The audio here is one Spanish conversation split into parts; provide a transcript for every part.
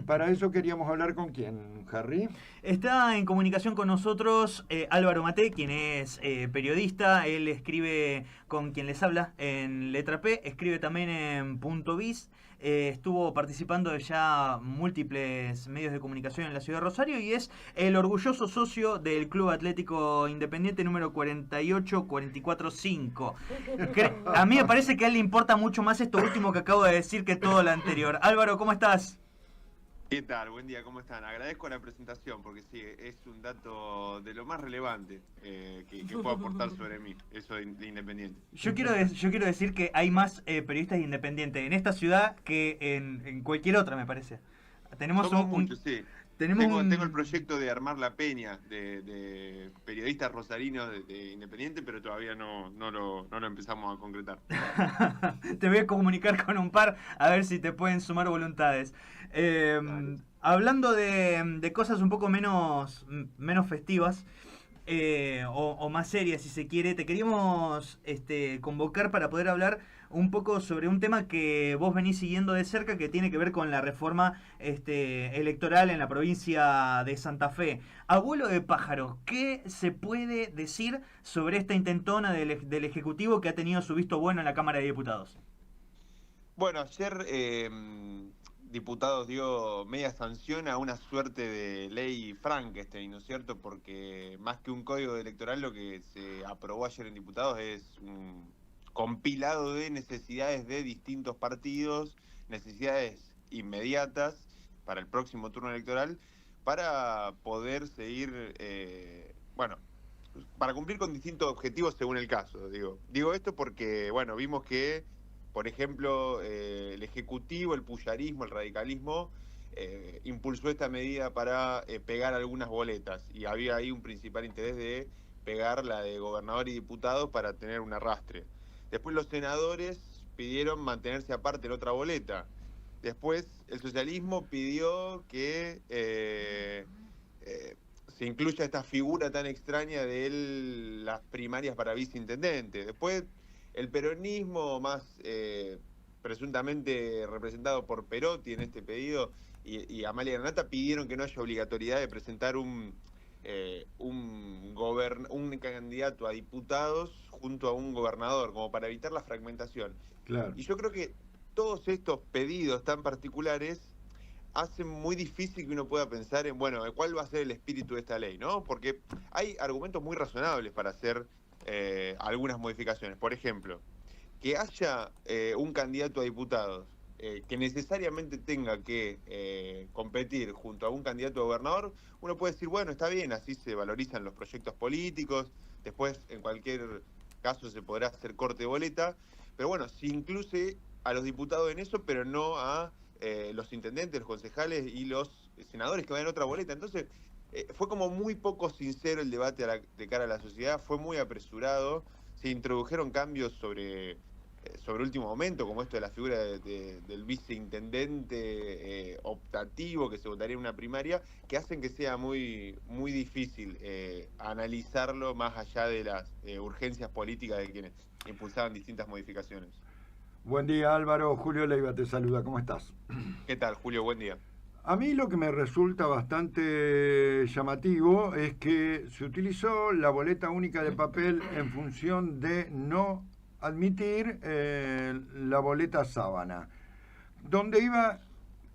Para eso queríamos hablar con quién, Harry. Está en comunicación con nosotros Álvaro Maté, quien es periodista. Él escribe con quien les habla en Letra P, escribe también en Punto Biz. Estuvo participando de ya múltiples medios de comunicación en la ciudad de Rosario y es el orgulloso socio del Club Atlético Independiente número 48445. A mí me parece que a él le importa mucho más esto último que acabo de decir que todo lo anterior. Álvaro, ¿cómo estás? ¿Qué tal? Buen día, ¿cómo están? Agradezco la presentación porque sí, es un dato de lo más relevante que puedo aportar sobre mí, eso de Independiente. Yo quiero decir que hay más periodistas independientes en esta ciudad que en cualquier otra, me parece. Tenemos Somos muchos, sí. tenemos Tengo el proyecto de armar la peña de periodistas rosarinos de Independiente, pero todavía no lo empezamos a concretar. Te voy a comunicar con un par a ver si te pueden sumar voluntades. Hablando de cosas un poco menos festivas, o más serias si se quiere, te queríamos convocar para poder hablar un poco sobre un tema que vos venís siguiendo de cerca, que tiene que ver con la reforma electoral en la provincia de Santa Fe. Abuelo de pájaro, ¿qué se puede decir sobre esta intentona del Ejecutivo que ha tenido su visto bueno en la Cámara de Diputados? Bueno, ayer Diputados dio media sanción a una suerte de ley Frankenstein, ¿no es cierto? Porque más que un código electoral, lo que se aprobó ayer en Diputados es un compilado de necesidades de distintos partidos, necesidades inmediatas para el próximo turno electoral, para poder seguir, para cumplir con distintos objetivos según el caso. Digo esto porque, bueno, vimos que por ejemplo, el Ejecutivo, el puyarismo, el radicalismo, impulsó esta medida para pegar algunas boletas. Y había ahí un principal interés de pegar la de gobernador y diputados para tener un arrastre. Después los senadores pidieron mantenerse aparte en otra boleta. Después el socialismo pidió que se incluya esta figura tan extraña de las primarias para viceintendente. Después el peronismo, más presuntamente representado por Perotti en este pedido, y Amalia Granata, pidieron que no haya obligatoriedad de presentar un candidato a diputados junto a un gobernador, como para evitar la fragmentación. Claro. Y yo creo que todos estos pedidos tan particulares hacen muy difícil que uno pueda pensar en, bueno, cuál va a ser el espíritu de esta ley, ¿no? Porque hay argumentos muy razonables para hacer algunas modificaciones. Por ejemplo, que haya un candidato a diputados que necesariamente tenga que competir junto a un candidato a gobernador, uno puede decir, bueno, está bien, así se valorizan los proyectos políticos, después en cualquier caso se podrá hacer corte de boleta, pero bueno, se incluye a los diputados en eso, pero no a los intendentes, los concejales y los senadores que van en otra boleta. Entonces, fue como muy poco sincero el debate de cara a la sociedad, fue muy apresurado, se introdujeron cambios sobre último momento, como esto de la figura del viceintendente optativo que se votaría en una primaria, que hacen que sea muy, muy difícil analizarlo más allá de las urgencias políticas de quienes impulsaban distintas modificaciones. Buen día, Álvaro. Julio Leiva te saluda. ¿Cómo estás? ¿Qué tal, Julio? Buen día. A mí lo que me resulta bastante llamativo es que se utilizó la boleta única de papel en función de no admitir la boleta sábana, donde iba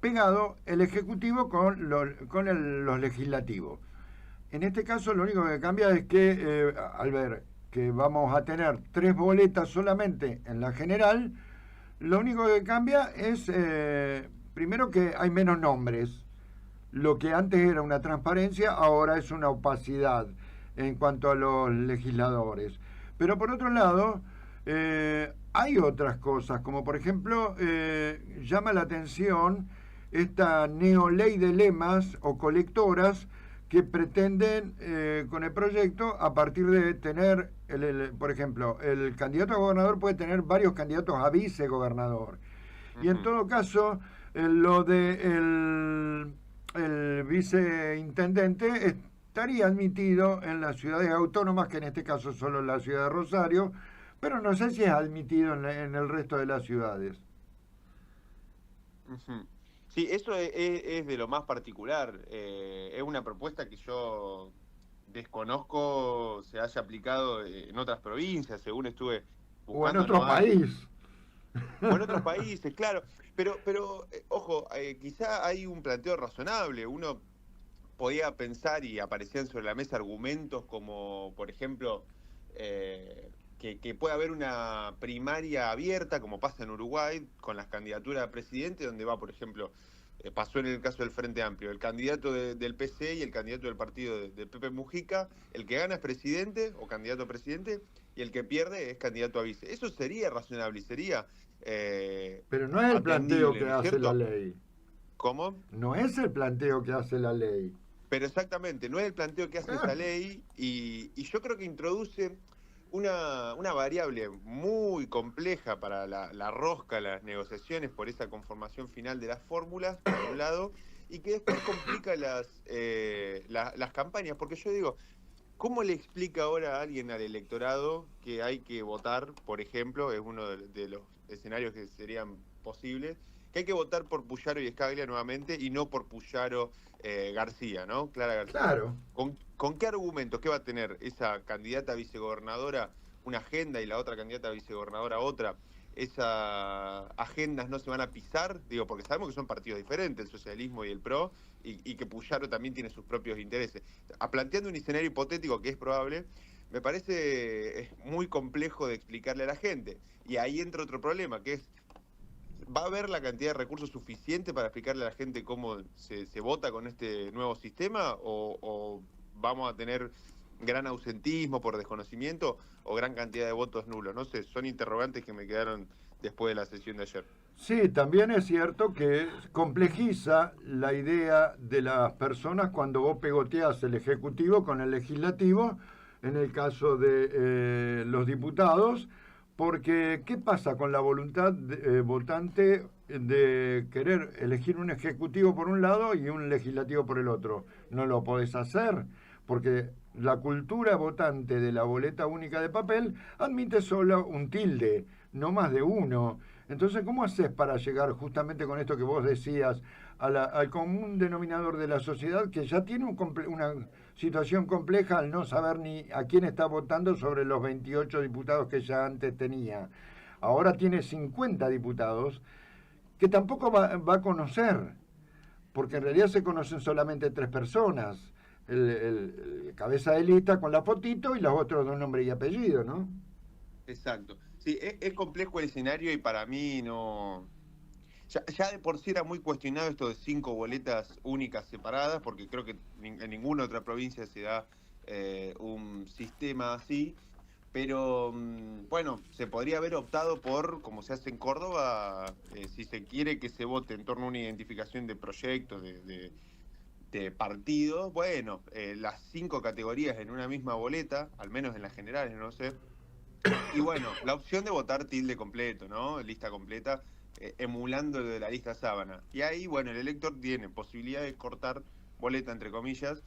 pegado el Ejecutivo con los legislativos. En este caso lo único que cambia es que al ver que vamos a tener 3 boletas solamente en la general, lo único que cambia es primero que hay menos nombres. Lo que antes era una transparencia, ahora es una opacidad en cuanto a los legisladores. Pero por otro lado, hay otras cosas, como por ejemplo, llama la atención esta neoley de lemas o colectoras que pretenden con el proyecto, a partir de tener, por ejemplo, el candidato a gobernador puede tener varios candidatos a vicegobernador. Y en todo caso, lo de el viceintendente estaría admitido en las ciudades autónomas, que en este caso solo en la ciudad de Rosario, pero no sé si es admitido en el resto de las ciudades. Sí, eso es de lo más particular. Es una propuesta que yo desconozco se haya aplicado en otras provincias, según estuve O en buscando, otro no hay. país. O en otros países, claro. Pero ojo, quizá hay un planteo razonable. Uno podía pensar y aparecían sobre la mesa argumentos como, por ejemplo, que puede haber una primaria abierta, como pasa en Uruguay, con las candidaturas a presidente, donde va, por ejemplo, pasó en el caso del Frente Amplio, el candidato del PC y el candidato del partido de Pepe Mujica, el que gana es presidente o candidato a presidente, y el que pierde es candidato a vice. Eso sería razonable y sería Pero no es el planteo atendible, que ¿no es hace la cierto? ley. ¿Cómo? No es el planteo que hace la ley. Pero exactamente, no es el planteo que hace esa ley y yo creo que introduce una variable muy compleja para la rosca, las negociaciones por esa conformación final de las fórmulas, por un lado, y que después complica las campañas, porque yo digo, ¿cómo le explica ahora a alguien al electorado que hay que votar, por ejemplo, es uno de los escenarios que serían posibles, que hay que votar por Puyaro y Escaglia nuevamente y no por Puyaro García, ¿no? Clara García. Claro. ¿Con qué argumentos? ¿Qué va a tener esa candidata a vicegobernadora una agenda y la otra candidata a vicegobernadora otra? ¿Esas agendas no se van a pisar? Digo, porque sabemos que son partidos diferentes, el socialismo y el PRO, y que Puyaro también tiene sus propios intereses. Planteando un escenario hipotético que es probable, me parece muy complejo de explicarle a la gente. Y ahí entra otro problema, que es, ¿va a haber la cantidad de recursos suficiente para explicarle a la gente cómo se vota con este nuevo sistema? ¿O vamos a tener gran ausentismo por desconocimiento o gran cantidad de votos nulos? No sé, son interrogantes que me quedaron después de la sesión de ayer. Sí, también es cierto que complejiza la idea de las personas cuando vos pegoteas el Ejecutivo con el Legislativo, en el caso de los diputados, porque ¿qué pasa con la voluntad votante de querer elegir un Ejecutivo por un lado y un Legislativo por el otro? No lo podés hacer, porque la cultura votante de la boleta única de papel admite solo un tilde, no más de uno. Entonces, ¿cómo haces para llegar justamente con esto que vos decías al común denominador de la sociedad que ya tiene una situación compleja al no saber ni a quién está votando sobre los 28 diputados que ya antes tenía? Ahora tiene 50 diputados que tampoco va a conocer, porque en realidad se conocen solamente tres personas. El cabeza de lista con la fotito y los otros de nombre y apellido, ¿no? Exacto. Sí, es complejo el escenario y para mí no. Ya de por sí era muy cuestionado esto de 5 boletas únicas separadas, porque creo que en ninguna otra provincia se da un sistema así. Pero bueno, se podría haber optado por, como se hace en Córdoba, si se quiere que se vote en torno a una identificación de proyectos, de partidos, bueno, las 5 categorías en una misma boleta, al menos en las generales, no sé. Y bueno, la opción de votar tilde completo, ¿no? Lista completa, emulando lo de la lista sábana. Y ahí, bueno, el elector tiene posibilidad de cortar boleta, entre comillas,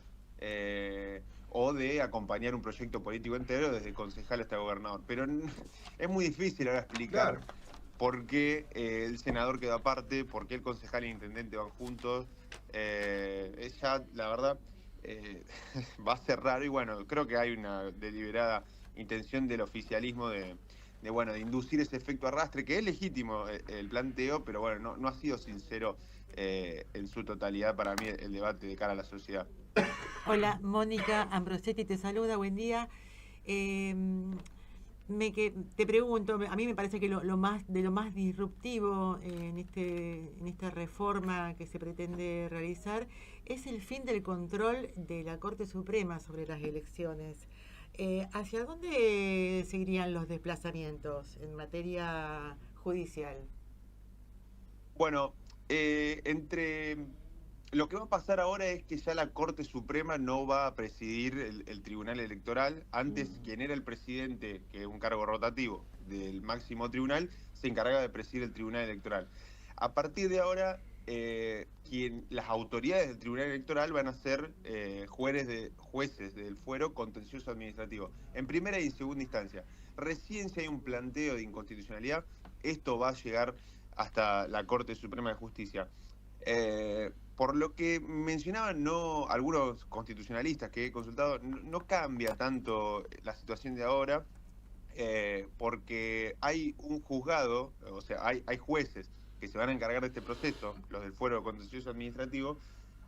o de acompañar un proyecto político entero, desde concejal hasta gobernador. Pero es muy difícil ahora explicar Claro. por qué el senador quedó aparte, por qué el concejal e intendente van juntos. Es ya, la verdad, eh, va a ser raro y bueno, creo que hay una deliberada intención del oficialismo de inducir ese efecto arrastre, que es legítimo el planteo, pero bueno, no ha sido sincero en su totalidad para mí el debate de cara a la sociedad. Hola, Mónica Ambrosetti te saluda, buen día. Eh, te pregunto, a mí me parece que lo más disruptivo en esta reforma que se pretende realizar es el fin del control de la Corte Suprema sobre las elecciones. ¿Hacia dónde seguirían los desplazamientos en materia judicial? Bueno, entre lo que va a pasar ahora es que ya la Corte Suprema no va a presidir el Tribunal Electoral. Antes, quien era el presidente, que es un cargo rotativo del máximo tribunal, se encargaba de presidir el Tribunal Electoral. A partir de ahora, las autoridades del Tribunal Electoral van a ser jueces del fuero contencioso administrativo, en primera y en segunda instancia. Recién si hay un planteo de inconstitucionalidad, esto va a llegar hasta la Corte Suprema de Justicia. Por lo que mencionaban algunos constitucionalistas que he consultado, no cambia tanto la situación de ahora, porque hay un juzgado, o sea, hay jueces que se van a encargar de este proceso, los del Fuero Contencioso Administrativo,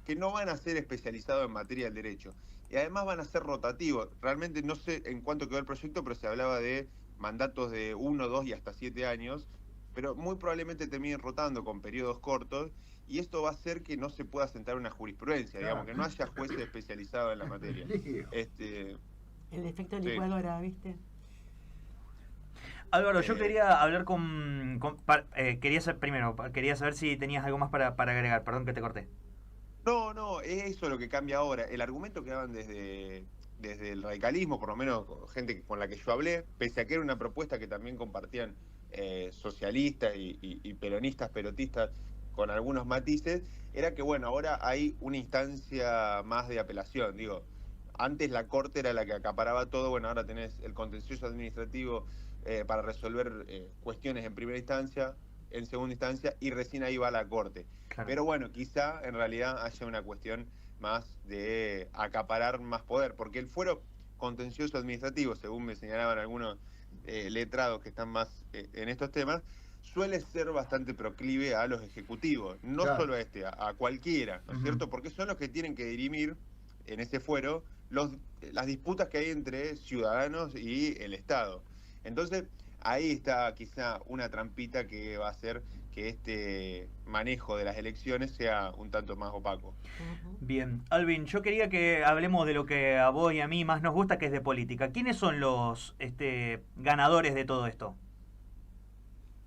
que no van a ser especializados en materia del derecho. Y además van a ser rotativos. Realmente no sé en cuánto quedó el proyecto, pero se hablaba de mandatos de 1, 2 y hasta 7 años, pero muy probablemente terminen rotando con periodos cortos, y esto va a hacer que no se pueda sentar una jurisprudencia, digamos, que no haya jueces especializados en la materia. El efecto Sí. licuadora, ¿viste? Álvaro, yo quería hablar quería saber si tenías algo más para agregar, perdón que te corté. No, es eso lo que cambia ahora. El argumento que daban desde el radicalismo, por lo menos gente con la que yo hablé, pese a que era una propuesta que también compartían socialistas y peronistas, perotistas, con algunos matices, era que, bueno, ahora hay una instancia más de apelación. Digo, antes la Corte era la que acaparaba todo, bueno, ahora tenés el contencioso administrativo para resolver cuestiones en primera instancia, en segunda instancia, y recién ahí va la Corte. Claro. Pero bueno, quizá en realidad haya una cuestión más de acaparar más poder, porque el fuero contencioso administrativo, según me señalaban algunos letrados que están más en estos temas, suele ser bastante proclive a los ejecutivos, no Claro. solo a a cualquiera, ¿no es cierto? Porque son los que tienen que dirimir en ese fuero las disputas que hay entre ciudadanos y el Estado. Entonces, ahí está quizá una trampita que va a hacer que este manejo de las elecciones sea un tanto más opaco. Ujú. Bien, Alvin, yo quería que hablemos de lo que a vos y a mí más nos gusta, que es de política. ¿Quiénes son los ganadores de todo esto?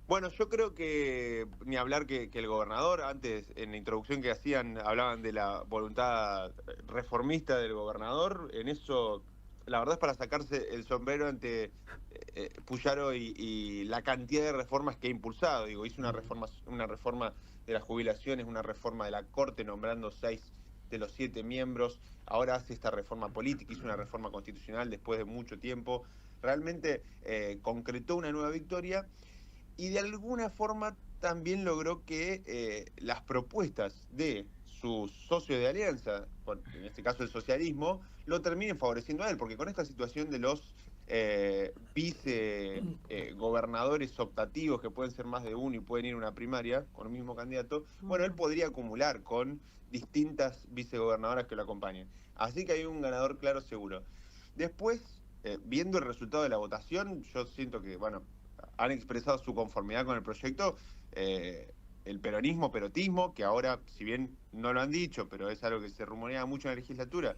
Bueno, yo creo que ni hablar que el gobernador, antes en la introducción que hacían, hablaban de la voluntad reformista del gobernador, en eso la verdad es para sacarse el sombrero ante Puyaro y la cantidad de reformas que ha impulsado. Digo, hizo una reforma de las jubilaciones, una reforma de la Corte nombrando 6 de los 7 miembros, ahora hace esta reforma política, hizo una reforma constitucional después de mucho tiempo, realmente concretó una nueva victoria. Y de alguna forma también logró que las propuestas de sus socios de alianza, en este caso el socialismo, lo terminen favoreciendo a él, porque con esta situación de los gobernadores optativos, que pueden ser más de uno y pueden ir a una primaria con un mismo candidato, bueno, él podría acumular con distintas vicegobernadoras que lo acompañen. Así que hay un ganador claro seguro. Después, viendo el resultado de la votación, yo siento que, bueno, han expresado su conformidad con el proyecto, el peronismo, que ahora, si bien no lo han dicho, pero es algo que se rumoreaba mucho en la legislatura,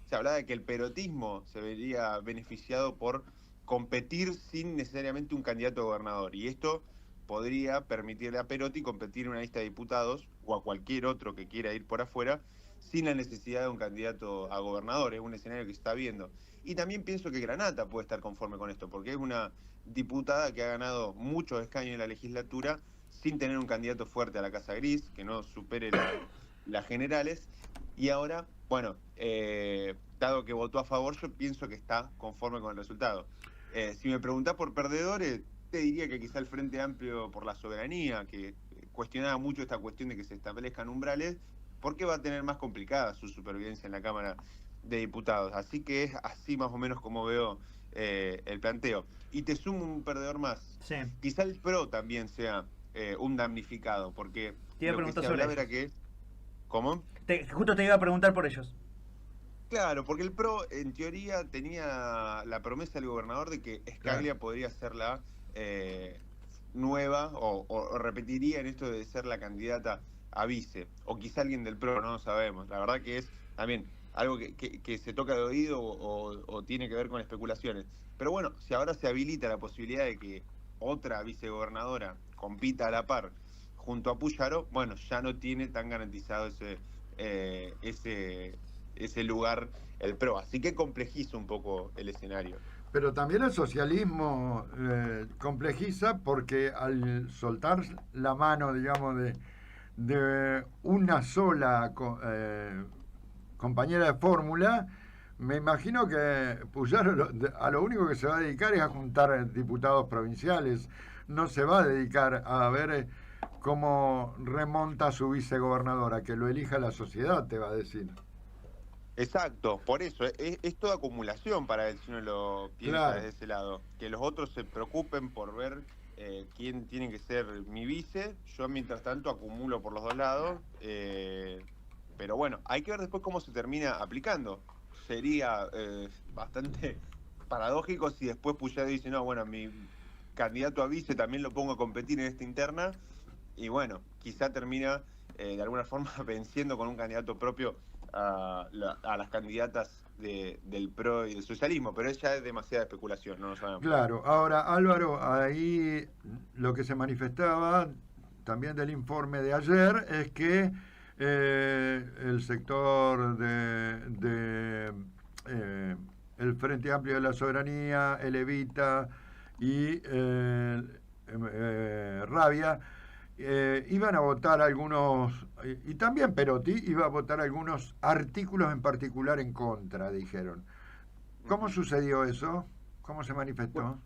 se hablaba de que el perotismo se vería beneficiado por competir sin necesariamente un candidato a gobernador, y esto podría permitirle a Perotti competir en una lista de diputados, o a cualquier otro que quiera ir por afuera, sin la necesidad de un candidato a gobernador. Es un escenario que se está viendo. Y también pienso que Granata puede estar conforme con esto, porque es una diputada que ha ganado muchos escaños en la legislatura sin tener un candidato fuerte a la Casa Gris, que no supere las generales, y ahora, bueno, dado que votó a favor, yo pienso que está conforme con el resultado. Si me preguntás por perdedores, te diría que quizá el Frente Amplio por la Soberanía, que cuestionaba mucho esta cuestión de que se establezcan umbrales, porque va a tener más complicada su supervivencia en la Cámara de Diputados. Así que es así más o menos como veo el planteo. Y te sumo un perdedor más. Sí. Quizá el PRO también sea un damnificado, porque Te iba a lo que preguntar se sobre hablaba era ellos. que... ¿Cómo? Justo te iba a preguntar por ellos. Claro, porque el PRO en teoría tenía la promesa del gobernador de que Scalia podría ser la nueva o repetiría en esto de ser la candidata a vice, o quizá alguien del PRO, no lo sabemos. La verdad que es también algo que se toca de oído o tiene que ver con especulaciones. Pero bueno, si ahora se habilita la posibilidad de que otra vicegobernadora compita a la par junto a Puyaro, bueno, ya no tiene tan garantizado ese lugar el PRO. Así que complejiza un poco el escenario. Pero también el socialismo complejiza porque al soltar la mano, digamos, de una sola compañera de fórmula, me imagino que Puyaro a lo único que se va a dedicar es a juntar diputados provinciales. No se va a dedicar a ver cómo remonta a su vicegobernadora, que lo elija la sociedad, te va a decir. Exacto, por eso, es toda acumulación para él si uno lo piensa Claro. desde ese lado. Que los otros se preocupen por ver quién tiene que ser mi vice, yo mientras tanto acumulo por los dos lados, pero bueno, hay que ver después cómo se termina aplicando. Sería bastante paradójico si después Pujato dice, no, bueno, mi candidato a vice también lo pongo a competir en esta interna, y bueno, quizá termina de alguna forma venciendo con un candidato propio a las candidatas del PRO y del socialismo, pero ya es demasiada especulación, no lo sabemos. Claro, ahora Álvaro, ahí lo que se manifestaba también del informe de ayer es que el sector el Frente Amplio de la Soberanía, el Evita y Rabia iban a votar algunos, y también Perotti iba a votar algunos artículos en particular en contra, dijeron. ¿Cómo sucedió eso? ¿Cómo se manifestó? Bueno,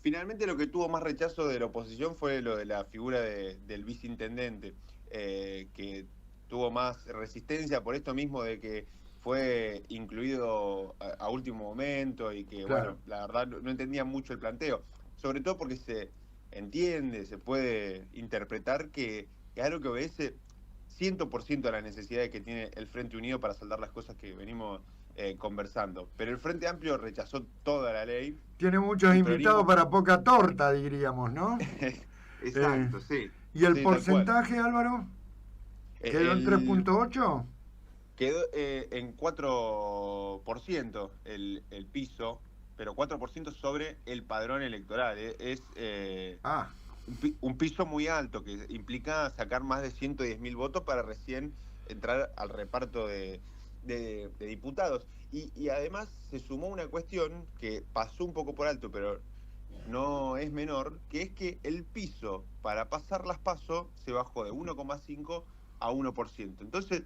finalmente lo que tuvo más rechazo de la oposición fue lo de la figura del viceintendente, que tuvo más resistencia por esto mismo de que fue incluido a último momento y que, Claro. bueno, la verdad no entendía mucho el planteo, sobre todo porque se entiende, se puede interpretar que es algo que obedece 100% a la necesidad que tiene el Frente Unido para saldar las cosas que venimos conversando. Pero el Frente Amplio rechazó toda la ley. Tiene muchos El invitados peronismo- para poca torta, diríamos, ¿no? Exacto, sí. ¿Y el Sí, tal porcentaje, Álvaro? cual. ¿Quedó en El- 3.8? Quedó en 4% el piso, pero 4% sobre el padrón electoral. Es Ah, un piso muy alto que implica sacar más de 110.000 votos para recién entrar al reparto de diputados. Y además se sumó una cuestión que pasó un poco por alto, pero no es menor, que es que el piso para pasar las PASO se bajó de 1,5 a 1%. Entonces,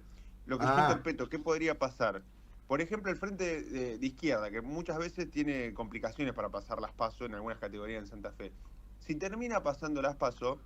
lo que yo interpreto, ¿qué podría pasar? Por ejemplo, el Frente de Izquierda, que muchas veces tiene complicaciones para pasar las PASO en algunas categorías en Santa Fe. Si termina pasando las PASO,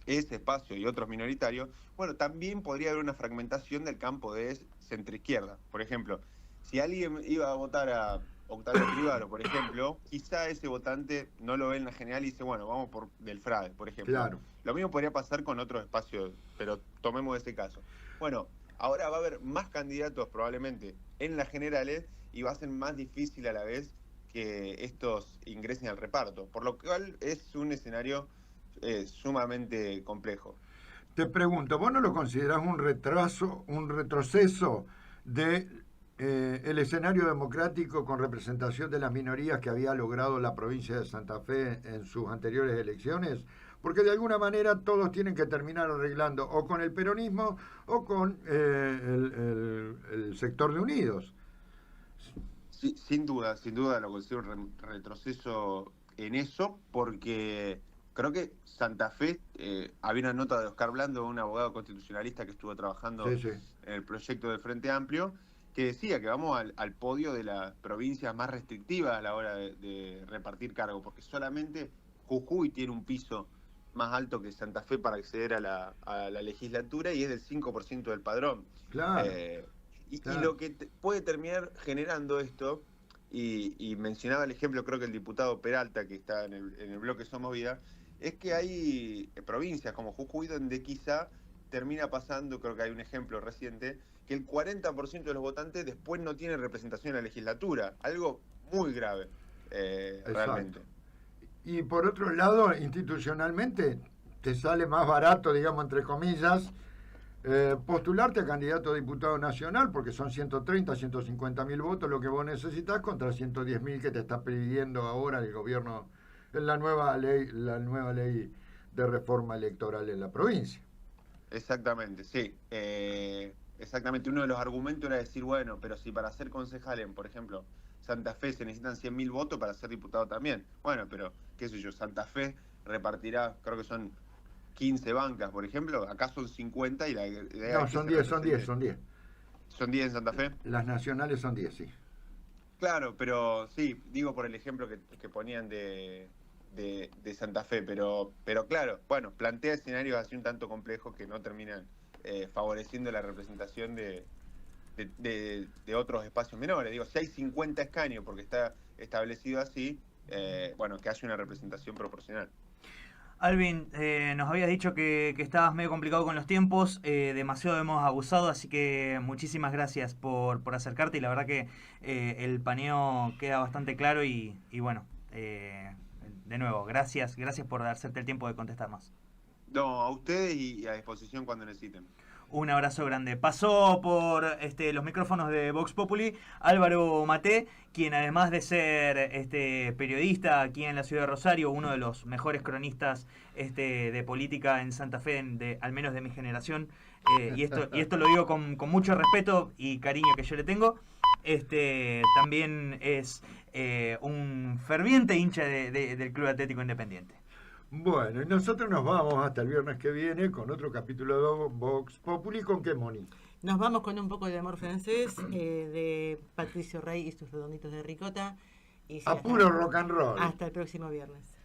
ese espacio y otros minoritarios, bueno, también podría haber una fragmentación del campo de centroizquierda. Por ejemplo, si alguien iba a votar a Octavio Privaro, por ejemplo, quizá ese votante no lo ve en la general y dice, bueno, vamos por Del Frade, por ejemplo. claro. Lo mismo podría pasar con otros espacios, pero tomemos ese caso. Bueno, ahora va a haber más candidatos probablemente en las generales y va a ser más difícil a la vez que estos ingresen al reparto, por lo cual es un escenario sumamente complejo. Te pregunto, ¿vos no lo considerás un retraso, un retroceso de el escenario democrático con representación de las minorías que había logrado la provincia de Santa Fe en sus anteriores elecciones? Porque de alguna manera todos tienen que terminar arreglando o con el peronismo o con el sector de Unidos. Sí, sin duda lo considero un retroceso en eso, porque creo que Santa Fe, había una nota de Oscar Blando, un abogado constitucionalista que estuvo trabajando Sí, sí. en el proyecto del Frente Amplio, que decía que vamos al podio de las provincias más restrictivas a la hora de repartir cargos, porque solamente Jujuy tiene un piso más alto que Santa Fe para acceder a la legislatura y es del 5% del padrón. Claro. Y Claro. lo que puede terminar generando esto, y mencionaba el ejemplo, creo que el diputado Peralta, que está en el bloque Somos Vida, es que hay provincias como Jujuy donde quizá termina pasando, creo que hay un ejemplo reciente, que el 40% de los votantes después no tienen representación en la legislatura, algo muy grave, realmente. Y por otro lado, institucionalmente, te sale más barato, digamos, entre comillas, postularte a candidato a diputado nacional, porque son 130, 150.000 votos lo que vos necesitas contra 110.000 que te está pidiendo ahora el gobierno en la nueva ley de reforma electoral en la provincia. Exactamente, sí. Exactamente, uno de los argumentos era decir, bueno, pero si para ser concejal en, por ejemplo, Santa Fe se necesitan 100.000 votos para ser diputado también. Bueno, pero, qué sé yo, Santa Fe repartirá, creo que son 15 bancas, por ejemplo, acá son 50 y la idea No, es que son se 10, son 10, represente. son 10. ¿Son 10 en Santa Fe? Las nacionales son 10, sí. Claro, pero sí, digo por el ejemplo que ponían de de Santa Fe, pero claro, bueno, plantea escenarios así un tanto complejos que no terminan favoreciendo la representación de otros espacios menores. Digo, si hay 50 escaños, porque está establecido así, bueno, que haya una representación proporcional. Alvin, nos habías dicho que estabas medio complicado con los tiempos, demasiado hemos abusado, así que muchísimas gracias por acercarte y la verdad que el paneo queda bastante claro y bueno, de nuevo, gracias por hacerte el tiempo de contestarnos. No, a ustedes y a disposición cuando necesiten. Un abrazo grande. Pasó por los micrófonos de Vox Populi Álvaro Maté, quien además de ser periodista aquí en la ciudad de Rosario, uno de los mejores cronistas de política en Santa Fe, al menos de mi generación, y esto lo digo con mucho respeto y cariño que yo le tengo, también es un ferviente hincha del Club Atlético Independiente. Bueno, y nosotros nos vamos hasta el viernes que viene con otro capítulo de Vox Populi. ¿Con qué, Moni? Nos vamos con un poco de amor francés de Patricio Rey y sus redonditos de ricota. Y sí, a puro rock and roll. Hasta el próximo viernes.